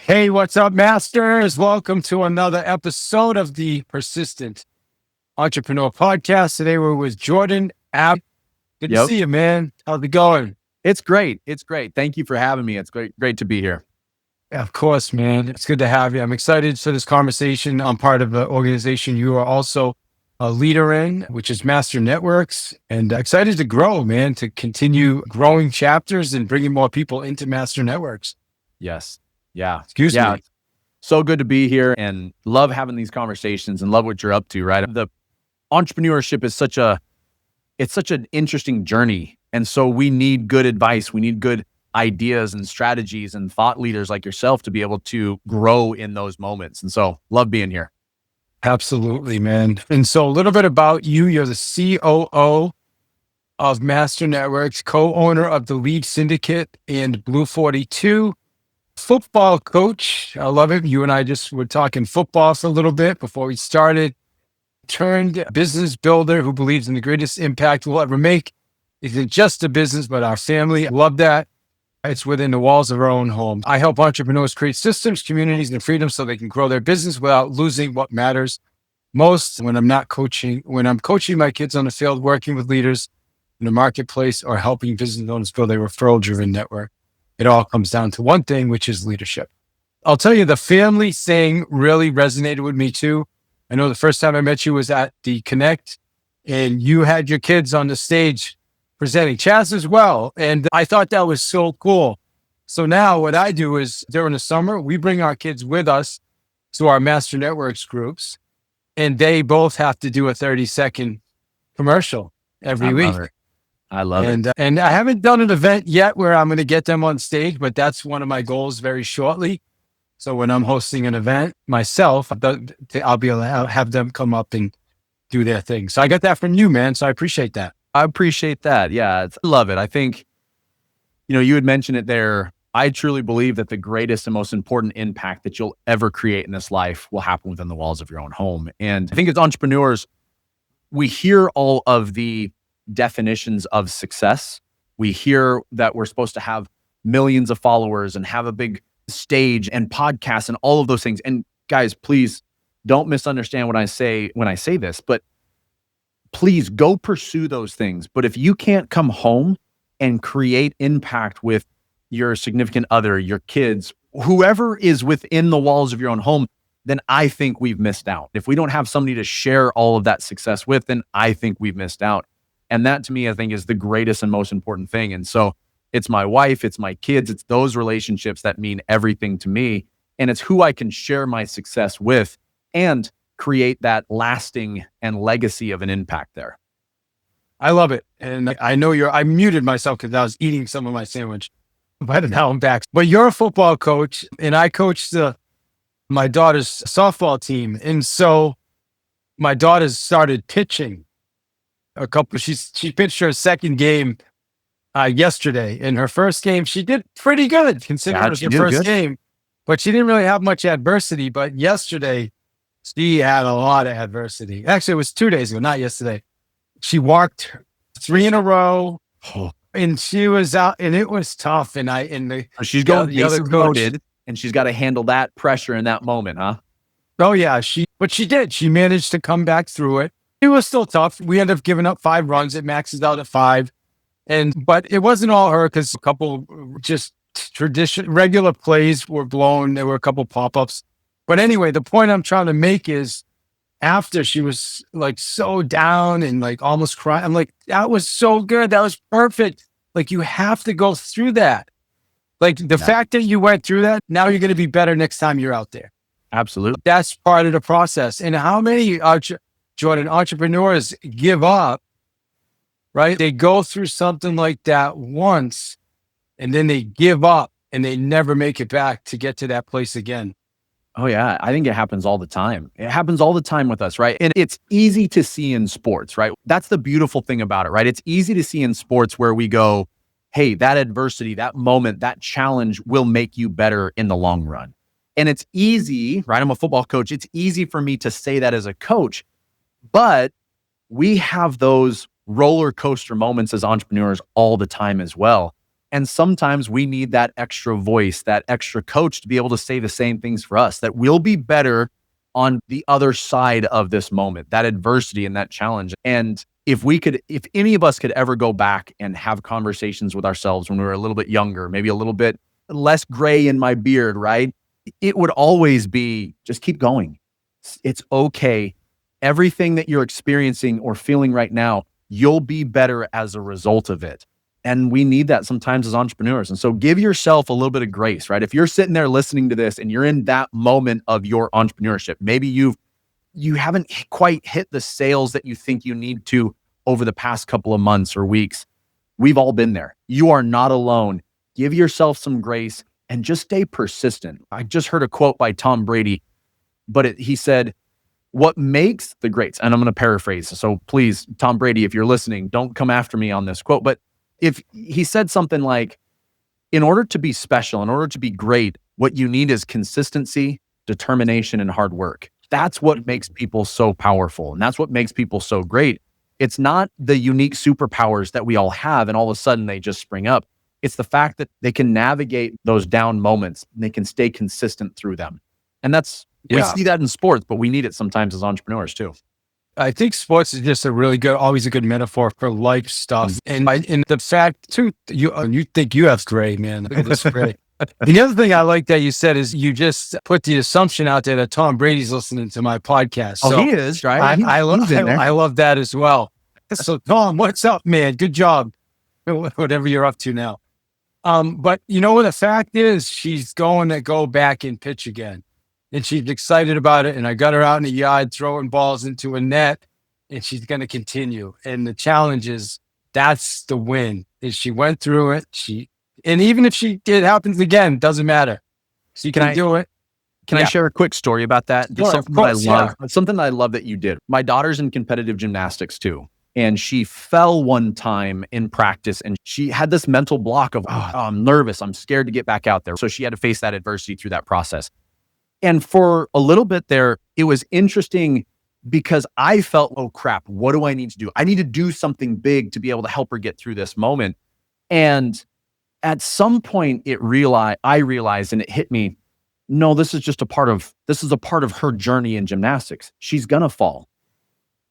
Hey, what's up, masters? Welcome to another episode of the Persistent Entrepreneur Podcast. Today we're with Jordan App. Good to see you, man. How's it going? It's great. It's great. Thank you for having me. It's great to be here. Yeah, of course, man. It's good to have you. I'm excited for this conversation. I'm part of the organization you are also a leader in, which is Master Networks, and excited to grow, man, to continue growing chapters and bringing more people into Master Networks. Yes. Yeah. Excuse me. So good to be here and love having these conversations and love what you're up to, right? The entrepreneurship is such an interesting journey. And so we need good advice. We need good ideas and strategies and thought leaders like yourself to be able to grow in those moments. And so love being here. Absolutely, man. And so a little bit about you. You're the COO of Master Networks, co-owner of the Lead Syndicate and Blue 42, football coach. I love it. You and I just were talking football for a little bit before we started. Turned business builder who believes in the greatest impact we'll ever make isn't just a business, but our family. I love that. It's within the walls of our own home. I help entrepreneurs create systems, communities, and freedom so they can grow their business without losing what matters most. When I'm coaching my kids on the field, working with leaders in the marketplace, or helping business owners build a referral-driven network, it all comes down to one thing, which is leadership. I'll tell you, the family thing really resonated with me too. I know the first time I met you was at the Connect, and you had your kids on the stage presenting, Chaz as well. And I thought that was so cool. So now what I do is during the summer, we bring our kids with us to our Master Networks groups, and they both have to do a 30-second commercial every week. I love it. And I haven't done an event yet where I'm going to get them on stage, but that's one of my goals very shortly. So when I'm hosting an event myself, I'll be able to have them come up and do their thing. So I got that from you, man. So I appreciate that. I appreciate that. Yeah, I love it. I think, you had mentioned it there. I truly believe that the greatest and most important impact that you'll ever create in this life will happen within the walls of your own home. And I think as entrepreneurs, we hear all of the definitions of success. We hear that we're supposed to have millions of followers and have a big stage and podcasts and all of those things. And guys, please don't misunderstand what I say when I say this, but please go pursue those things. But if you can't come home and create impact with your significant other, your kids, whoever is within the walls of your own home, then I think we've missed out. If we don't have somebody to share all of that success with, then I think we've missed out. And that to me, I think is the greatest and most important thing. And so it's my wife, it's my kids, it's those relationships that mean everything to me. And it's who I can share my success with and create that lasting and legacy of an impact there. I love it. And I know I muted myself because I was eating some of my sandwich, but now I'm back. But you're a football coach, and I coach my daughter's softball team. And so my daughter's started pitching she pitched her second game yesterday. In her first game, she did pretty good considering it was her first game, but she didn't really have much adversity. But yesterday, she had a lot of adversity. Actually, it was 2 days ago, not yesterday. She walked 3 in a row, and she was out, and it was tough. And she's going the other coach, and she's got to handle that pressure in that moment, huh? Oh yeah, but she did. She managed to come back through it. It was still tough. We ended up giving up 5 runs. It maxes out at 5, but it wasn't all her because a couple just regular plays were blown. There were a couple pop-ups. But anyway, the point I'm trying to make is after she was like so down and like almost crying, I'm like, that was so good. That was perfect. Like you have to go through that. Like the fact that you went through that, now you're going to be better next time you're out there. Absolutely. That's part of the process. And how many Jordan entrepreneurs give up, right? They go through something like that once and then they give up and they never make it back to get to that place again. Oh yeah, I think it happens all the time. It happens all the time with us, right? And it's easy to see in sports, right? That's the beautiful thing about it, right? It's easy to see in sports where we go, hey, that adversity, that moment, that challenge will make you better in the long run. And it's easy, right? I'm a football coach. It's easy for me to say that as a coach, but we have those roller coaster moments as entrepreneurs all the time as well. And sometimes we need that extra voice, that extra coach to be able to say the same things for us, that we'll be better on the other side of this moment, that adversity and that challenge. And if any of us could ever go back and have conversations with ourselves when we were a little bit younger, maybe a little bit less gray in my beard, right? It would always be just keep going. It's okay. Everything that you're experiencing or feeling right now, you'll be better as a result of it. And we need that sometimes as entrepreneurs. And so give yourself a little bit of grace, right? If you're sitting there listening to this and you're in that moment of your entrepreneurship, maybe you haven't quite hit the sales that you think you need to over the past couple of months or weeks. We've all been there. You are not alone. Give yourself some grace and just stay persistent. I just heard a quote by Tom Brady, but he said, what makes the greats, and I'm going to paraphrase. So please, Tom Brady, if you're listening, don't come after me on this quote, but if he said something like, in order to be special, in order to be great, what you need is consistency, determination, and hard work. That's what makes people so powerful. And that's what makes people so great. It's not the unique superpowers that we all have and all of a sudden they just spring up. It's the fact that they can navigate those down moments and they can stay consistent through them. And we see that in sports, but we need it sometimes as entrepreneurs too. I think sports is just always a good metaphor for life stuff. And the fact too, you think you have gray, man. Look at this gray. The other thing I like that you said is you just put the assumption out there that Tom Brady's listening to my podcast. So he is, right? I love that as well. So Tom, what's up, man? Good job. Whatever you're up to now. But you know what the fact is? She's going to go back and pitch again. And she's excited about it. And I got her out in the yard throwing balls into a net. And she's going to continue. And the challenge is, that's the win. Is she went through it. And even if it happens again, doesn't matter. She can do it. Can I share a quick story about that? Something that I love that you did. My daughter's in competitive gymnastics too. And she fell one time in practice and she had this mental block of, I'm nervous. I'm scared to get back out there. So she had to face that adversity through that process. And for a little bit there, it was interesting because I felt, oh crap, what do I need to do? I need to do something big to be able to help her get through this moment. And at some point I realized and it hit me, no, this is a part of her journey in gymnastics. She's going to fall.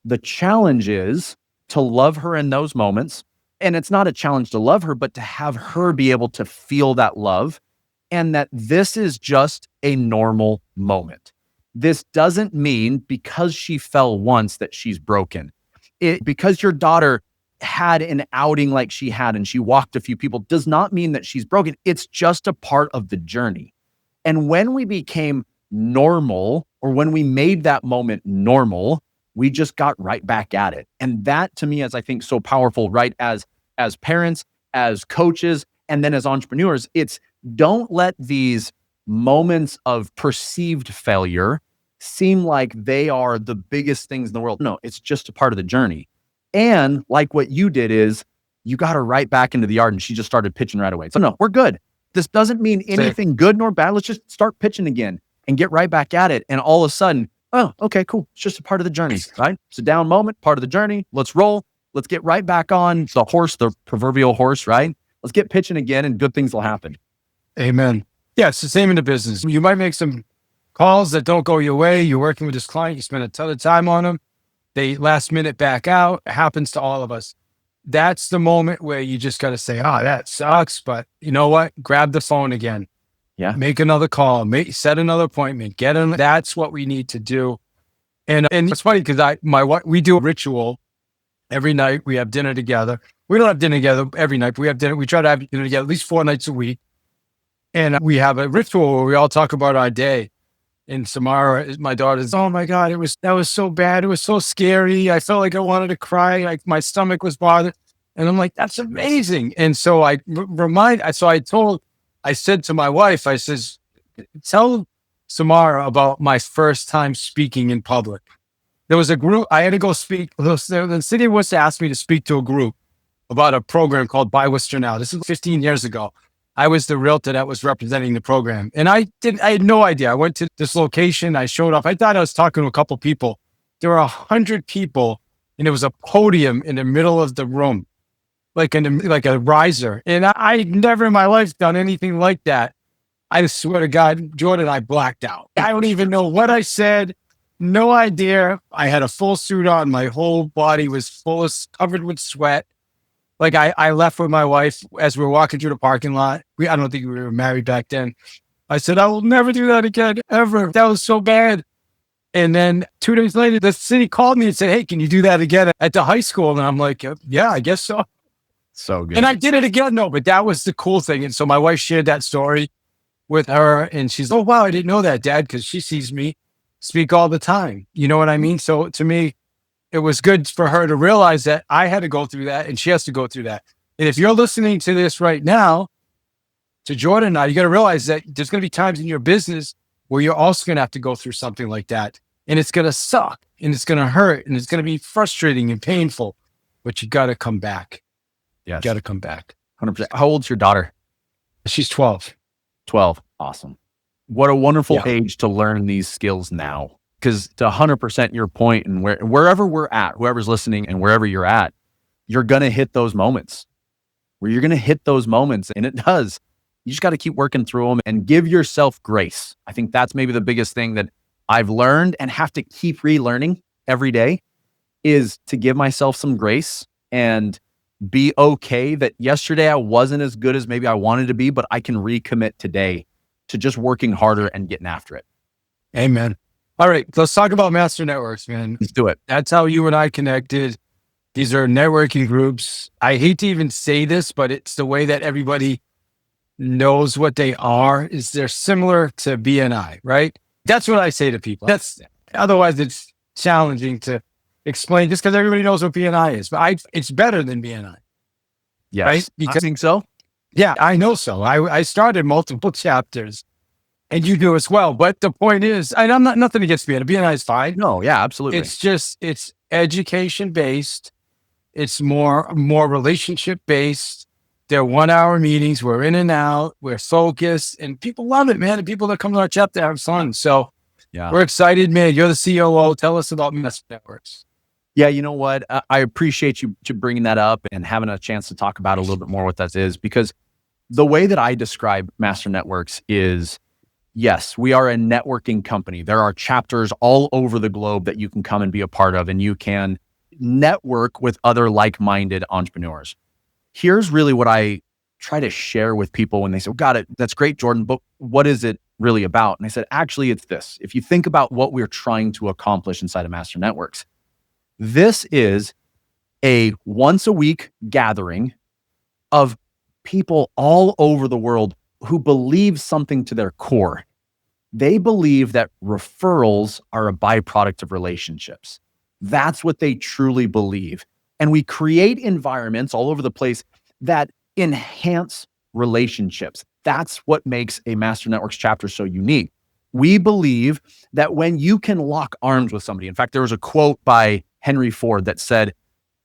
The challenge is to love her in those moments. And it's not a challenge to love her, but to have her be able to feel that love and that this is just a normal moment. This doesn't mean because she fell once that she's broken. Because your daughter had an outing like she had and she walked a few people does not mean that she's broken. It's just a part of the journey. And when we became normal, or when we made that moment normal, we just got right back at it. And that to me is, I think, so powerful, right? As parents, as coaches, and then as entrepreneurs, it's don't let these moments of perceived failure seem like they are the biggest things in the world. No, it's just a part of the journey. And like what you did is you got her right back into the yard and she just started pitching right away. So no, we're good. This doesn't mean anything good nor bad. Let's just start pitching again and get right back at it. And all of a sudden, oh, okay, cool. It's just a part of the journey, right? It's a down moment, part of the journey. Let's roll. Let's get right back on the horse, the proverbial horse, right? Let's get pitching again and good things will happen. Amen. Yeah, it's the same in the business. You might make some calls that don't go your way. You're working with this client. You spend a ton of time on them. They last minute back out. It happens to all of us. That's the moment where you just got to say, that sucks. But you know what? Grab the phone again. Yeah. Make another call. Set another appointment. That's what we need to do. And it's funny because we do a ritual every night. We have dinner together. We don't have dinner together every night, but we have dinner. We try to have dinner together at least 4 nights a week. And we have a ritual where we all talk about our day. And Samara, my daughter's, oh my God, that was so bad. It was so scary. I felt like I wanted to cry. Like my stomach was bothered. And I'm like, that's amazing. And so I said to my wife, I says, tell Samara about my first time speaking in public. There was a group, I had to go speak. The city was to ask me to speak to a group about a program called Buy Worcester Now. This is 15 years ago. I was the realtor that was representing the program. And I had no idea. I went to this location. I showed up. I thought I was talking to a couple people. There were 100 people and there was a podium in the middle of the room. like a riser. And I never in my life done anything like that. I swear to God, Jordan, I blacked out. I don't even know what I said. No idea. I had a full suit on. My whole body was covered with sweat. Like I left with my wife as we were walking through the parking lot. I don't think we were married back then. I said, I will never do that again, ever. That was so bad. And then 2 days later, the city called me and said, hey, can you do that again at the high school? And I'm like, yeah, I guess so. So good. And I did it again. No, but that was the cool thing. And so my wife shared that story with her and she's, oh, wow, I didn't know that, Dad, because she sees me speak all the time. You know what I mean? So to me, it was good for her to realize that I had to go through that and she has to go through that. And if you're listening to this right now, to Jordan and I, you got to realize that there's going to be times in your business where you're also going to have to go through something like that. And it's going to suck and it's going to hurt and it's going to be frustrating and painful, but you got to come back. Yes. You got to come back. 100%. How old's your daughter? She's 12. 12. Awesome. What a wonderful age to learn these skills now. Because to 100% your point, and wherever we're at, whoever's listening and wherever you're at, you're going to hit those moments where you're going to hit those moments. And it does. You just got to keep working through them and give yourself grace. I think that's maybe the biggest thing that I've learned and have to keep relearning every day is to give myself some grace and be okay that yesterday I wasn't as good as maybe I wanted to be, but I can recommit today to just working harder and getting after it. Amen. All right, let's talk about Master Networks, man. Let's do it. That's how you and I connected. These are networking groups. I hate to even say this, but it's the way that everybody knows what they are. Is they're similar to BNI, right? That's what I say to people. Otherwise it's challenging to explain just because everybody knows what BNI is. But it's better than BNI. Yes, right? Because, I think so. Yeah, I know so. I started multiple chapters. And you do as well. But the point is, and I'm not nothing against BNI. BNI is fine. No, yeah, absolutely. It's education based. It's more relationship based. They're 1 hour meetings. We're in and out. We're focused, and people love it, man. And people that come to our chapter have fun. So we're excited, man. You're the COO. Tell us about Master Networks. Yeah, you know what? I appreciate you bringing that up and having a chance to talk about a little bit more what that is, because the way that I describe Master Networks is, yes, we are a networking company. There are chapters all over the globe that you can come and be a part of, and you can network with other like-minded entrepreneurs. Here's really what I try to share with people when they say, got it, that's great, Jordan, but what is it really about? And I said, actually, it's this. If you think about what we're trying to accomplish inside of Master Networks, this is a once a week gathering of people all over the world who believe something to their core. They believe that referrals are a byproduct of relationships. That's what they truly believe. And we create environments all over the place that enhance relationships. That's what makes a Master Networks chapter so unique. We believe that when you can lock arms with somebody, in fact, there was a quote by Henry Ford that said,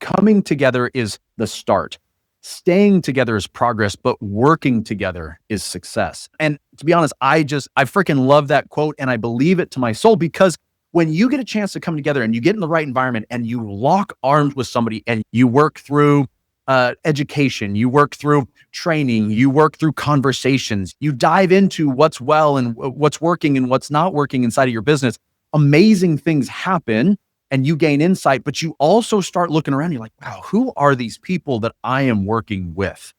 coming together is the start. Staying together is progress, but working together is success. And to be honest, I freaking love that quote, and I believe it to my soul, because when you get a chance to come together and you get in the right environment and you lock arms with somebody and you work through education, you work through training, you work through conversations, you dive into what's well and what's working and what's not working inside of your business, amazing things happen. And you gain insight, but you also start looking around. You're like, wow, who are these people that I am working with?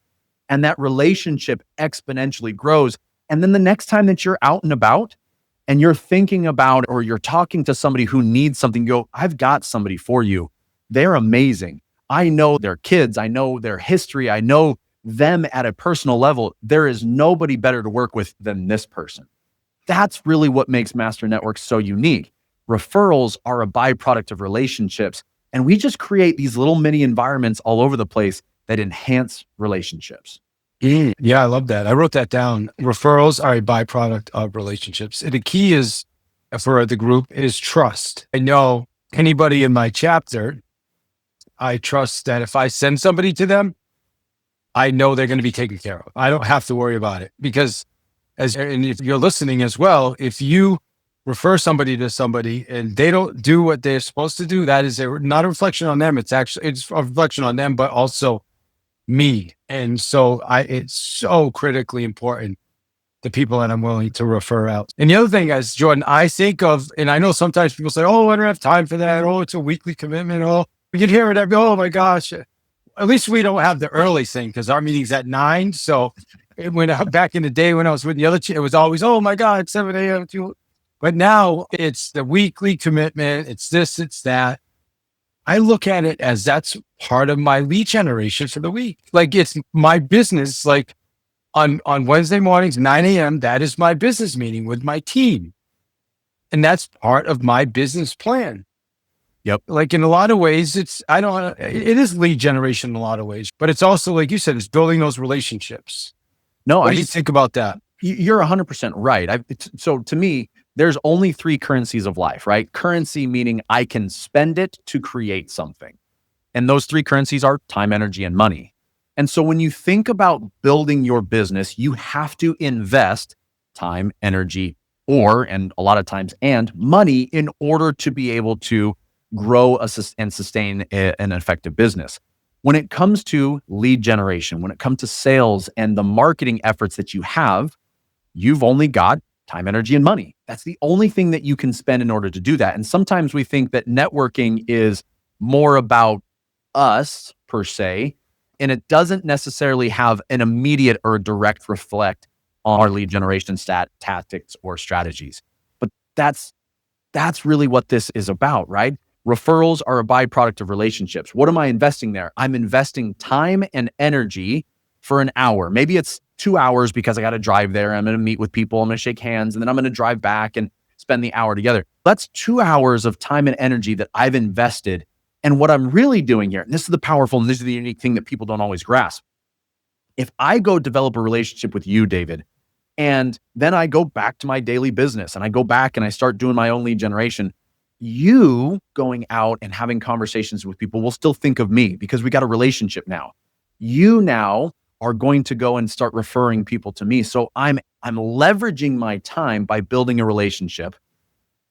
And that relationship exponentially grows. And then the next time that you're out and about and you're thinking about, or you're talking to somebody who needs something, you go, I've got somebody for you. They're amazing. I know their kids. I know their history. I know them at a personal level. There is nobody better to work with than this person. That's really what makes Master Networks so unique. Referrals are a byproduct of relationships, and we just create these little mini environments all over the place that enhance relationships. Yeah, I love that. I wrote that down. Referrals are a byproduct of relationships. And the key is for the group is trust. I know anybody in my chapter, I trust that if I send somebody to them, I know they're going to be taken care of. I don't have to worry about it, because and if you're listening as well, if you refer somebody to somebody and they don't do what they're supposed to do, that is not a reflection on them. It's a reflection on them, but also me. And so it's so critically important, the people that I'm willing to refer out. And the other thing is, Jordan, I think of, and I know sometimes people say, oh, I don't have time for that. Oh, it's a weekly commitment. Oh, we can hear it every, oh my gosh. At least we don't have the early thing because our meeting's at 9. So back in the day when I was with the other, it was always, oh my God, 7 a.m. But now it's the weekly commitment. It's this, it's that. I look at it as that's part of my lead generation for the week. Like it's my business. Like on Wednesday mornings, 9 a.m., that is my business meeting with my team. And that's part of my business plan. Yep. Like in a lot of ways, it is lead generation in a lot of ways, but it's also, like you said, it's building those relationships. No, What do you think about that? You're 100% right. So to me, there's only 3 currencies of life, right? Currency meaning I can spend it to create something. And those 3 currencies are time, energy, and money. And so when you think about building your business, you have to invest time, energy, and a lot of times, and money in order to be able to grow and sustain an effective business. When it comes to lead generation, when it comes to sales and the marketing efforts that you have, you've only got time, energy, and money. That's the only thing that you can spend in order to do that. And sometimes we think that networking is more about us per se, and it doesn't necessarily have an immediate or direct reflect on our lead generation tactics or strategies. But that's really what this is about, right? Referrals are a byproduct of relationships. What am I investing there? I'm investing time and energy for an hour. Maybe it's 2 hours because I got to drive there. I'm going to meet with people. I'm going to shake hands, and then I'm going to drive back and spend the hour together. That's 2 hours of time and energy that I've invested. And what I'm really doing here, and this is the powerful, and this is the unique thing that people don't always grasp. If I go develop a relationship with you, David, and then I go back to my daily business and I go back and I start doing my own lead generation, you going out and having conversations with people will still think of me because we got a relationship now. You now are going to go and start referring people to me. So I'm leveraging my time by building a relationship,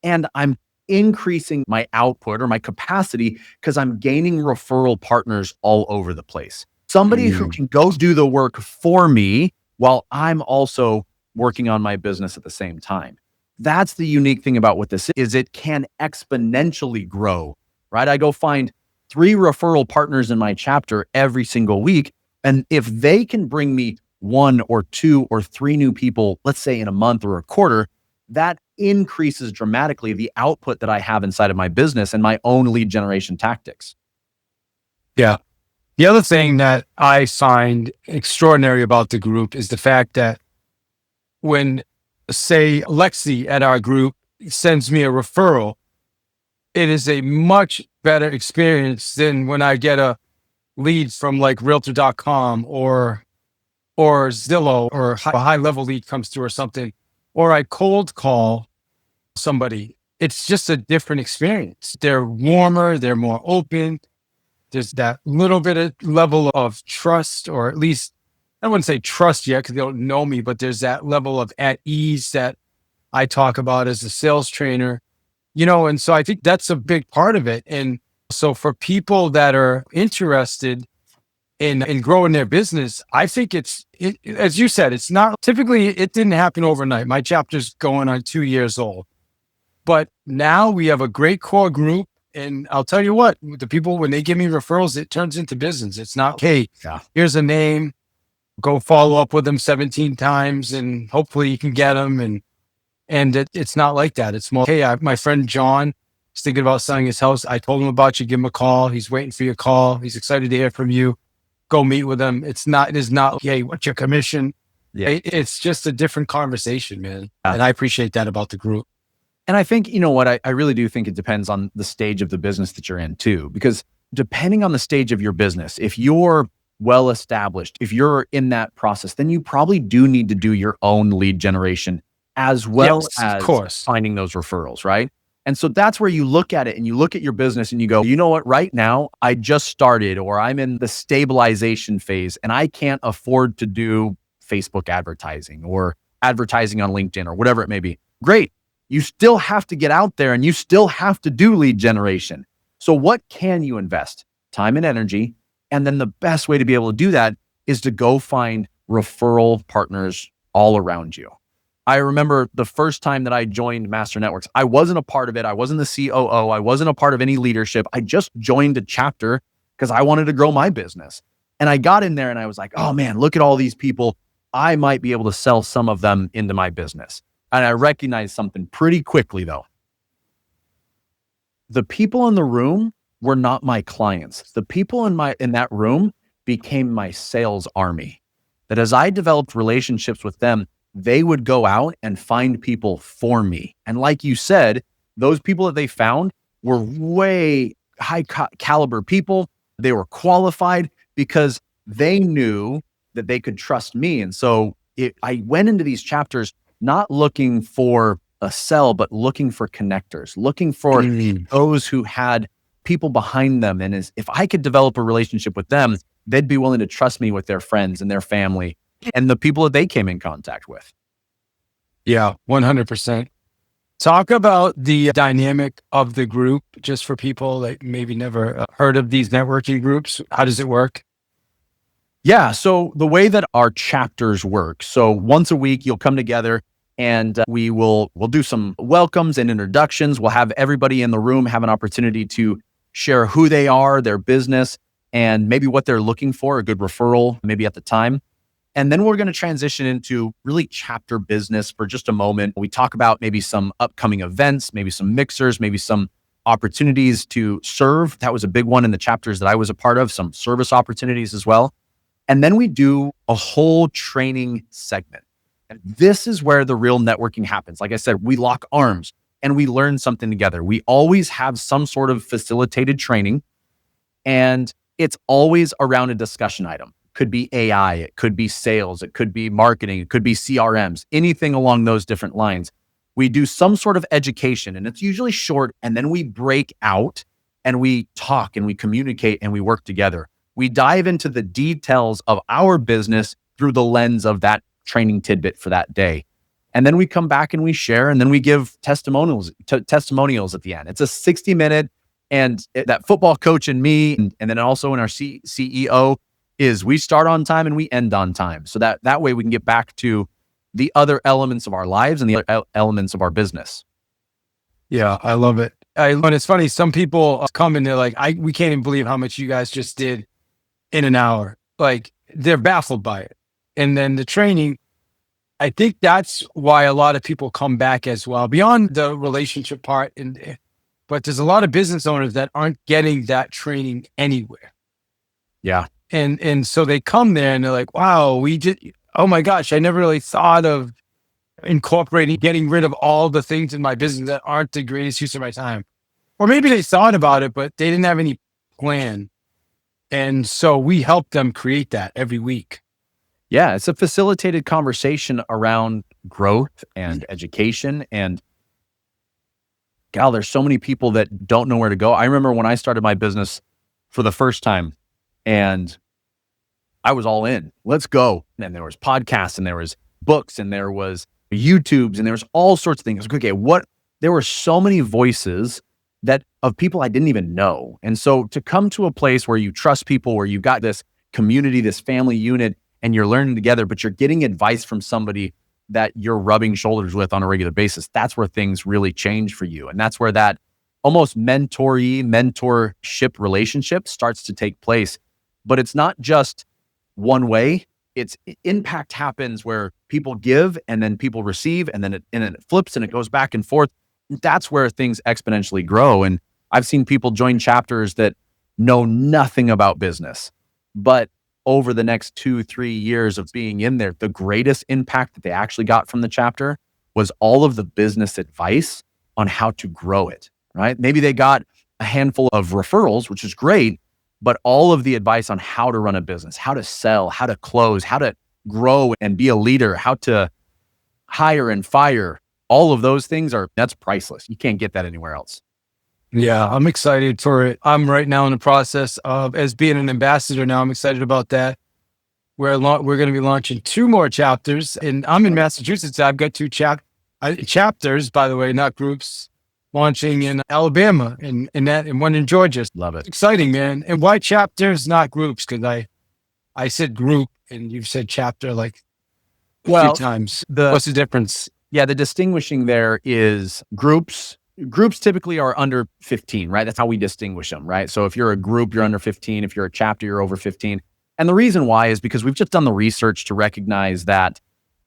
and I'm increasing my output or my capacity because I'm gaining referral partners all over the place. Somebody who can go do the work for me while I'm also working on my business at the same time. That's the unique thing about what this is. It can exponentially grow, right? I go find 3 referral partners in my chapter every single week. And if they can bring me 1 or 2 or 3 new people, let's say in a month or a quarter, that increases dramatically the output that I have inside of my business and my own lead generation tactics. Yeah. The other thing that I find extraordinary about the group is the fact that when, say, Lexi at our group sends me a referral, it is a much better experience than when I get a lead from like realtor.com or Zillow, or a high level lead comes through or something, or I cold call somebody. It's just a different experience. They're warmer, they're more open. There's that little bit of level of trust, or at least I wouldn't say trust yet because they don't know me, but there's that level of at ease that I talk about as a sales trainer, and so I think that's a big part of it. And so for people that are interested in growing their business, I think as you said, it's not typically, it didn't happen overnight. My chapter's going on 2 years old, but now we have a great core group. And I'll tell you what, the people, when they give me referrals, it turns into business. It's not, hey, here's a name, go follow up with them 17 times and hopefully you can get them. And it's not like that. It's more, hey, my friend John is thinking about selling his house. I told him about you. Give him a call. He's waiting for your call. He's excited to hear from you. Go meet with him. It is not, hey, what's your commission? Yeah. It's just a different conversation, man. Yeah. And I appreciate that about the group. And I think, you know what, I really do think it depends on the stage of the business that you're in too, because depending on the stage of your business, if you're well established, if you're in that process, then you probably do need to do your own lead generation as well as finding those referrals, right? And so that's where you look at it and you look at your business and you go, you know what, right now I just started, or I'm in the stabilization phase and I can't afford to do Facebook advertising or advertising on LinkedIn or whatever it may be. Great. You still have to get out there and you still have to do lead generation. So what can you invest? Time and energy And then the best way to be able to do that is to go find referral partners all around you. I remember the first time that I joined Master Networks, I wasn't a part of it. I wasn't the COO. I wasn't a part of any leadership. I just joined a chapter because I wanted to grow my business. And I got in there and I was like, oh man, look at all these people. I might be able to sell some of them into my business. And I recognized something pretty quickly though. The people in the room were not my clients. The people in that room became my sales army. That as I developed relationships with them, they would go out and find people for me. And like you said, those people that they found were way high caliber people. They were qualified because they knew that they could trust me. And so I went into these chapters not looking for a sell, but looking for connectors, looking for those who had people behind them. And if I could develop a relationship with them, they'd be willing to trust me with their friends and their family and the people that they came in contact with. Yeah, 100%. Talk about the dynamic of the group, just for people that maybe never heard of these networking groups. How does it work? Yeah. So the way that our chapters work, so once a week, you'll come together and we'll do some welcomes and introductions. We'll have everybody in the room have an opportunity to share who they are, their business, and maybe what they're looking for, a good referral, maybe at the time. And then we're going to transition into really chapter business for just a moment. We talk about maybe some upcoming events, maybe some mixers, maybe some opportunities to serve. That was a big one in the chapters that I was a part of, some service opportunities as well. And then we do a whole training segment. And this is where the real networking happens. Like I said, we lock arms and we learn something together. We always have some sort of facilitated training, and it's always around a discussion item. Could be AI, it could be sales, it could be marketing, it could be CRMs, anything along those different lines. We do some sort of education, and it's usually short, and then we break out and we talk and we communicate and we work together. We dive into the details of our business through the lens of that training tidbit for that day. And then we come back and we share, and then we give testimonials at the end. It's a 60-minute, and that football coach and me, and then also in our CEO, is we start on time and we end on time. So that way we can get back to the other elements of our lives and the other elements of our business. Yeah, I love it. And it's funny, some people come and they're like, we can't even believe how much you guys just did in an hour. Like, they're baffled by it. And then the training, I think that's why a lot of people come back as well, beyond the relationship part. But there's a lot of business owners that aren't getting that training anywhere. Yeah. And so they come there and they're like, wow, oh my gosh, I never really thought of incorporating, getting rid of all the things in my business that aren't the greatest use of my time. Or maybe they thought about it, but they didn't have any plan. And so we help them create that every week. Yeah, it's a facilitated conversation around growth and education. And God, there's so many people that don't know where to go. I remember when I started my business for the first time, and I was all in. Let's go. And there was podcasts, and there was books, and there was YouTubes, and there was all sorts of things. Okay, there were so many voices of people I didn't even know. And so to come to a place where you trust people, where you've got this community, this family unit, and you're learning together, but you're getting advice from somebody that you're rubbing shoulders with on a regular basis, that's where things really change for you. And that's where that almost mentorship relationship starts to take place. But it's not just one way. Impact happens where people give and then people receive, and then it flips and it goes back and forth. That's where things exponentially grow. And I've seen people join chapters that know nothing about business, but over the next 2-3 years of being in there, the greatest impact that they actually got from the chapter was all of the business advice on how to grow it, right? Maybe they got a handful of referrals, which is great, but all of the advice on how to run a business, how to sell, how to close, how to grow and be a leader, how to hire and fire, all of those things that's priceless. You can't get that anywhere else. Yeah, I'm excited for it. I'm right now in the process of, as being an ambassador now, I'm excited about that. We're going to be launching 2 more chapters, and I'm in Massachusetts. I've got 2 chapters, by the way, not groups. launching in Alabama and one in Georgia. Love it. Exciting, man. And why chapters, not groups? Because I said group and you've said chapter like a few times. What's the difference? Yeah, the distinguishing there is groups. Groups typically are under 15, right? That's how we distinguish them, right? So if you're a group, you're under 15. If you're a chapter, you're over 15. And the reason why is because we've just done the research to recognize that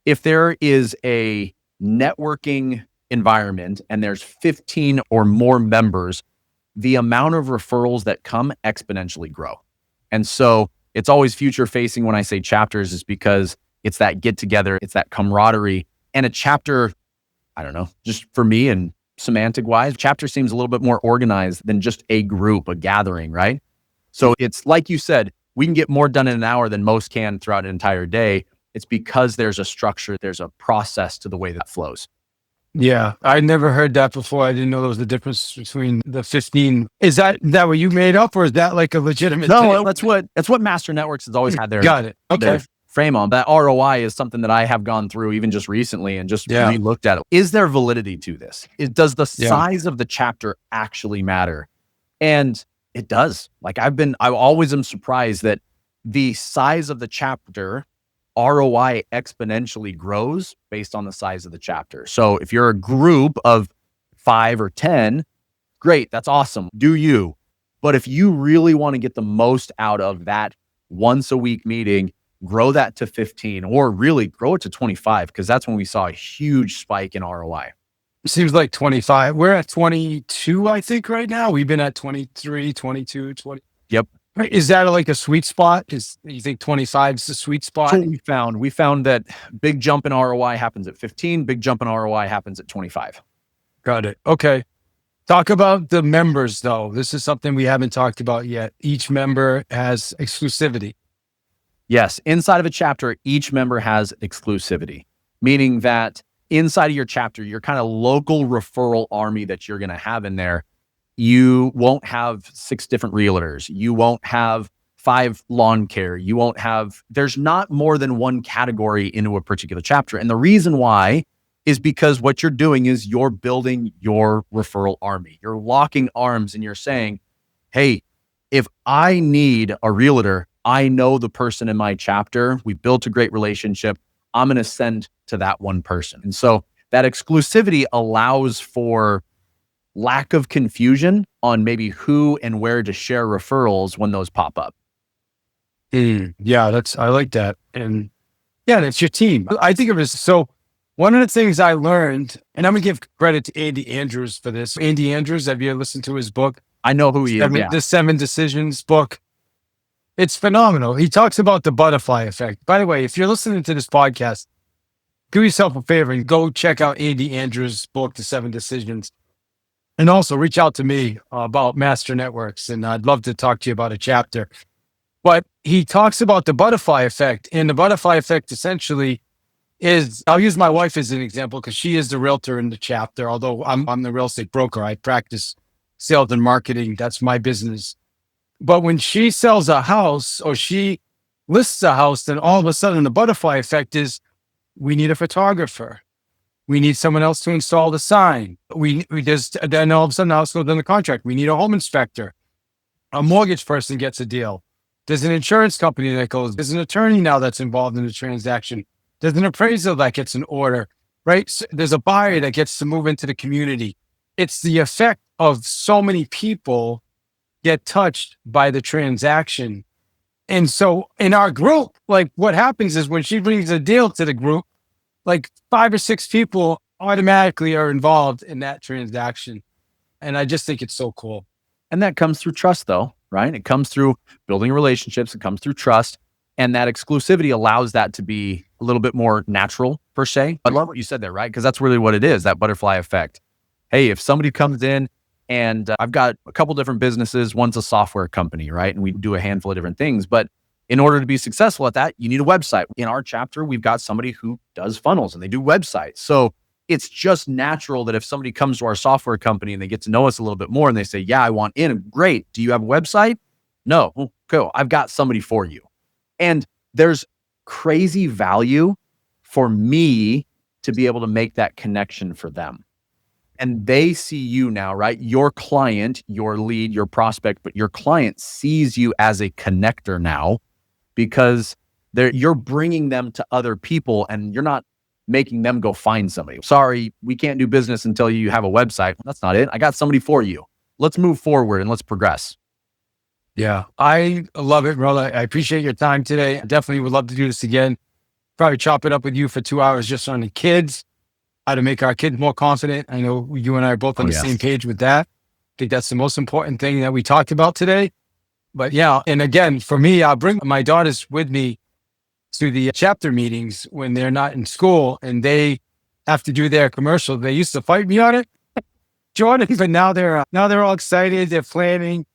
if there is a networking environment and there's 15 or more members, the amount of referrals that come exponentially grow. And so it's always future facing when I say chapters, is because it's that get together, it's that camaraderie. And a chapter, I don't know, just for me and semantic wise, chapter seems a little bit more organized than just a group, a gathering, right? So it's like you said, we can get more done in an hour than most can throughout an entire day. It's because there's a structure, there's a process to the way that flows. Yeah, I never heard that before. I didn't know there was a difference between the 15. Is that what you made up, or is that like a legitimate No, thing? that's what Master Networks has always had their, Got it. Okay. their frame on. That ROI is something that I have gone through even just recently and just re-looked at it. Is there validity to this? Does the size of the chapter actually matter? And it does. Like I always am surprised that the size of the chapter ROI exponentially grows based on the size of the chapter. So if you're a group of 5 or 10, great, that's awesome. Do you? But if you really want to get the most out of that once a week meeting, grow that to 15 or really grow it to 25, because that's when we saw a huge spike in ROI. Seems like 25. We're at 22, I think, right now. We've been at 23, 22, 20. Yep. Is that like a sweet spot? You think 25 is the sweet spot? So we found that big jump in ROI happens at 15, big jump in ROI happens at 25. Got it. Okay. Talk about the members though. This is something we haven't talked about yet. Each member has exclusivity. Yes. Inside of a chapter, each member has exclusivity, meaning that inside of your chapter, your kind of local referral army that you're going to have in there, you won't have 6 different realtors. You won't have 5 lawn care. There's not more than one category into a particular chapter. And the reason why is because what you're doing is you're building your referral army. You're locking arms and you're saying, hey, if I need a realtor, I know the person in my chapter. We built a great relationship. I'm going to send to that one person. And so that exclusivity allows for lack of confusion on maybe who and where to share referrals when those pop up. Yeah, I like that. And yeah, that's your team. I think of it as, so one of the things I learned, and I'm going to give credit to Andy Andrews for this. Andy Andrews, have you listened to his book? I know who he is. The 7 Decisions book. It's phenomenal. He talks about the butterfly effect. By the way, if you're listening to this podcast, do yourself a favor and go check out Andy Andrews' book, The 7 Decisions. And also reach out to me about Master Networks. And I'd love to talk to you about a chapter. But he talks about the butterfly effect. And the butterfly effect essentially is, I'll use my wife as an example because she is the realtor in the chapter. Although I'm the real estate broker. I practice sales and marketing. That's my business. But when she sells a house or she lists a house, then all of a sudden the butterfly effect is, we need a photographer. We need someone else to install the sign. Then all of a sudden the house goes in the contract. We need a home inspector. A mortgage person gets a deal. There's an insurance company that goes. There's an attorney now that's involved in the transaction. There's an appraisal that gets an order, right? So there's a buyer that gets to move into the community. It's the effect of so many people get touched by the transaction. And so in our group, like what happens is when she brings a deal to the group, like 5 or 6 people automatically are involved in that transaction. And I just think it's so cool. And that comes through trust though, right? It comes through building relationships. It comes through trust. And that exclusivity allows that to be a little bit more natural per se. I love what you said there, right? Because that's really what it is, that butterfly effect. Hey, if somebody comes in and I've got a couple different businesses, one's a software company, right? And we do a handful of different things, but in order to be successful at that, you need a website. In our chapter, we've got somebody who does funnels and they do websites. So it's just natural that if somebody comes to our software company and they get to know us a little bit more and they say, yeah, I want in. Great. Do you have a website? No. Oh, cool. I've got somebody for you. And there's crazy value for me to be able to make that connection for them. And they see you now, right? Your client, your lead, your prospect, but your client sees you as a connector now because you're bringing them to other people and you're not making them go find somebody. Sorry, we can't do business until you have a website. That's not it. I got somebody for you. Let's move forward and let's progress. Yeah, I love it, brother. I appreciate your time today. I definitely would love to do this again. Probably chop it up with you for 2 hours just on the kids, how to make our kids more confident. I know you and I are both on the same page with that. I think that's the most important thing that we talked about today. But yeah, and again, for me, I'll bring my daughters with me to the chapter meetings when they're not in school and they have to do their commercial. They used to fight me on it, Jordan, but now they're all excited. They're planning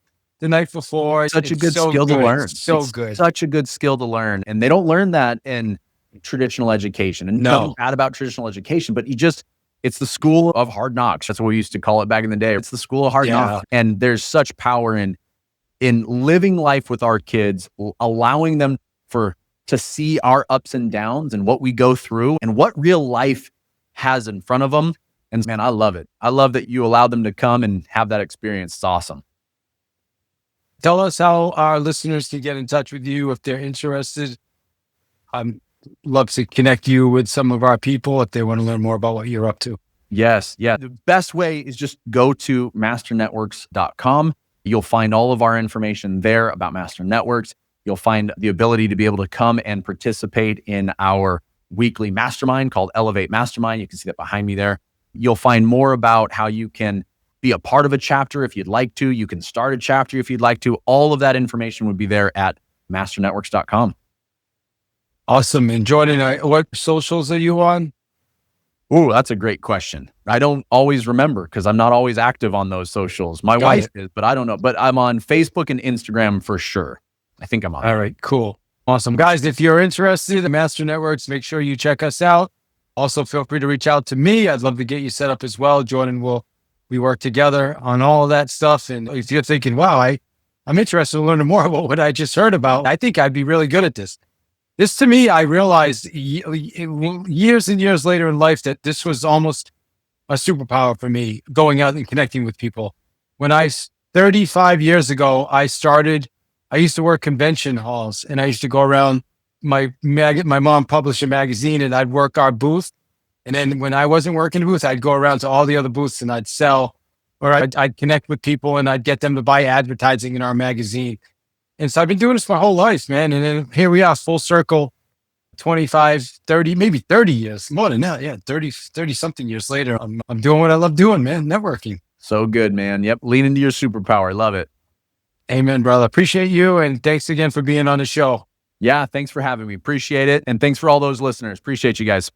the night before. Such a good skill to learn. So good. Such a good skill to learn. And they don't learn that in traditional education. And nothing bad about traditional education, but it's the school of hard knocks. That's what we used to call it back in the day. It's the school of hard knocks. And there's such power in living life with our kids, allowing them to see our ups and downs and what we go through and what real life has in front of them. And man, I love it. I love that you allowed them to come and have that experience. It's awesome. Tell us how our listeners can get in touch with you if they're interested. I'd love to connect you with some of our people if they want to learn more about what you're up to. Yes. Yeah. The best way is just go to masternetworks.com. You'll find all of our information there about Master Networks. You'll find the ability to be able to come and participate in our weekly mastermind called Elevate Mastermind. You can see that behind me there. You'll find more about how you can be a part of a chapter if you'd like to. You can start a chapter if you'd like to. All of that information would be there at masternetworks.com. Awesome. And Jordan, what socials are you on? Oh, that's a great question. I don't always remember because I'm not always active on those socials. My wife is, but I don't know. But I'm on Facebook and Instagram for sure. I think I'm on. All right, cool. Awesome. Guys, if you're interested in Master Networks, make sure you check us out. Also, feel free to reach out to me. I'd love to get you set up as well. Jordan, we work together on all of that stuff. And if you're thinking, wow, I'm interested in learning more about what I just heard about, I think I'd be really good at this. This, to me, I realized years and years later in life that this was almost a superpower for me, going out and connecting with people. 35 years ago, I used to work convention halls and I used to go around. My mom published a magazine and I'd work our booth. And then when I wasn't working the booth, I'd go around to all the other booths and I'd sell, or I'd connect with people and I'd get them to buy advertising in our magazine. And so I've been doing this my whole life, man. And then here we are, full circle, 25, 30, maybe 30 years, more than that. Yeah, 30 something years later, I'm doing what I love doing, man, networking. So good, man. Yep. Lean into your superpower. Love it. Amen, brother. Appreciate you. And thanks again for being on the show. Yeah. Thanks for having me. Appreciate it. And thanks for all those listeners. Appreciate you guys.